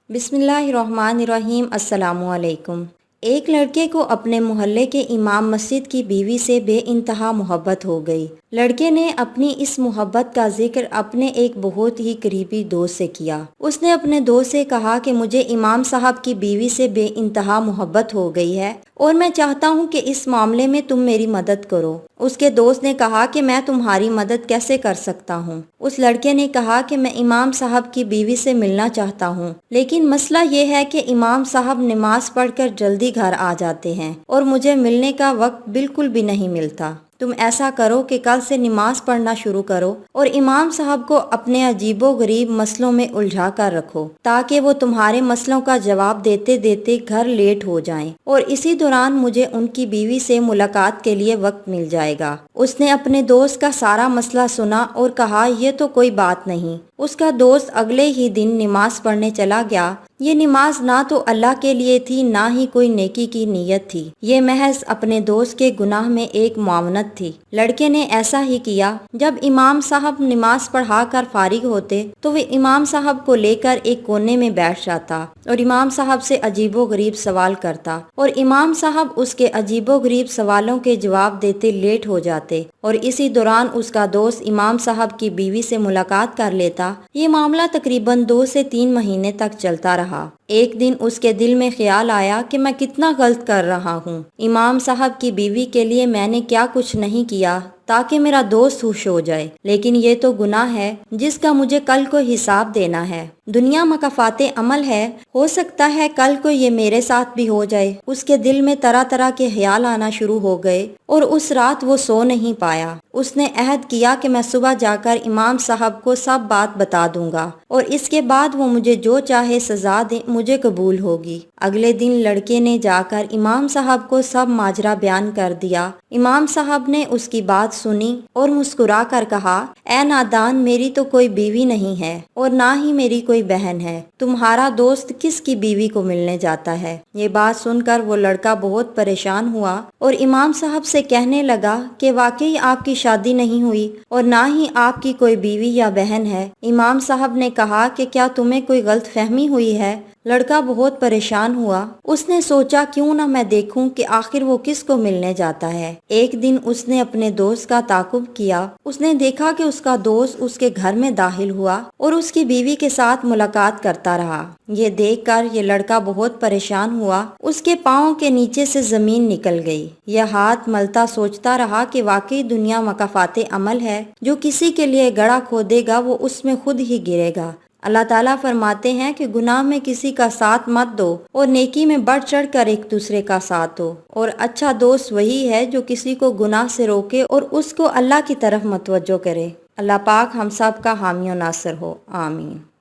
बिस्मिल्लाहिर्रहमानिर्रहीम। अस्सलामु अलैकुम। एक लड़के को अपने मोहल्ले के इमाम मस्जिद की बीवी से बेइंतहा मोहब्बत हो गई। लड़के ने अपनी इस मोहब्बत का जिक्र अपने एक बहुत ही करीबी दोस्त से किया। उसने अपने दोस्त से कहा कि मुझे इमाम साहब की बीवी से बेइंतहा मोहब्बत हो गई है और मैं चाहता हूँ कि इस मामले में तुम मेरी मदद करो। उसके दोस्त ने कहा कि मैं तुम्हारी मदद कैसे कर सकता हूँ। उस लड़के ने कहा कि मैं इमाम साहब की बीवी से मिलना चाहता हूँ, लेकिन मसला ये है कि इमाम साहब नमाज पढ़कर जल्दी घर आ जाते हैं और मुझे मिलने का वक्त बिल्कुल भी नहीं मिलता। तुम ऐसा करो कि कल से नमाज पढ़ना शुरू करो और इमाम साहब को अपने अजीबो गरीब मसलों में उलझा कर रखो ताकि वो तुम्हारे मसलों का जवाब देते देते घर लेट हो जाएं और इसी दौरान मुझे उनकी बीवी से मुलाकात के लिए वक्त मिल जाएगा। उसने अपने दोस्त का सारा मसला सुना और कहा यह तो कोई बात नहीं। उसका दोस्त अगले ही दिन नमाज पढ़ने चला गया। ये नमाज ना तो अल्लाह के लिए थी, ना ही कोई नेकी की नीयत थी। ये महज अपने दोस्त के गुनाह में एक मुआवनत थी। लड़के ने ऐसा ही किया। जब इमाम साहब नमाज पढ़ा कर फारिग होते तो वे इमाम साहब को लेकर एक कोने में बैठ जाता और इमाम साहब से अजीबो गरीब सवाल करता और इमाम साहब उसके अजीबो गरीब सवालों के जवाब देते लेट हो जाते और इसी दौरान उसका दोस्त इमाम साहब की बीवी से मुलाकात कर लेता। ये मामला तकरीबन 2 से 3 महीने तक चलता रहा। एक दिन उसके दिल में ख्याल आया कि मैं कितना गलत कर रहा हूँ। इमाम साहब की बीवी के लिए मैंने क्या कुछ नहीं किया ताकि मेरा दोस्त खुश हो जाए, लेकिन ये तो गुनाह है जिसका मुझे कल को हिसाब देना है। दुनिया मकाफाते अमल है, हो सकता है कल को ये मेरे साथ भी हो जाए। उसके दिल में तरह तरह के ख्याल आना शुरू हो गए और उस रात वो सो नहीं पाया। उसने अहद किया कि मैं सुबह जाकर इमाम साहब को सब बात बता दूंगा और इसके बाद वो मुझे जो चाहे सजा दे, मुझे कबूल होगी। अगले दिन लड़के ने जाकर इमाम साहब को सब माजरा बयान कर दिया। इमाम साहब ने उसकी बात सुनी और मुस्कुरा कर कहा, ऐ नादान, मेरी तो कोई बीवी नहीं है और ना ही मेरी कोई बहन है। तुम्हारा दोस्त किसकी बीवी को मिलने जाता है? ये बात सुनकर वो लड़का बहुत परेशान हुआ और इमाम साहब से कहने लगा कि वाकई आपकी शादी नहीं हुई और ना ही आपकी कोई बीवी या बहन है। इमाम साहब ने कहा कि क्या तुम्हें कोई गलत फहमी हुई है? लड़का बहुत परेशान हुआ। उसने सोचा क्यों ना मैं देखूं कि आखिर वो किसको मिलने जाता है। एक दिन उसने अपने दोस्त का ताकुब किया। उसने देखा कि उसका दोस्त उसके घर में दाखिल हुआ और उसकी बीवी के साथ मुलाकात करता रहा। ये देखकर ये लड़का बहुत परेशान हुआ। उसके पाँव के नीचे से जमीन निकल गई। यह हाथ मलता सोचता रहा कि वाकई दुनिया मकाफाते अमल है। जो किसी के लिए गड़ा खोदेगा वो उसमें खुद ही गिरेगा। अल्लाह ताला फरमाते हैं कि गुनाह में किसी का साथ मत दो और नेकी में बढ़ चढ़ कर एक दूसरे का साथ दो। और अच्छा दोस्त वही है जो किसी को गुनाह से रोके और उसको अल्लाह की तरफ मतवज्जो करे। अल्लाह पाक हम सब का हामी और नासिर हो। आमीन।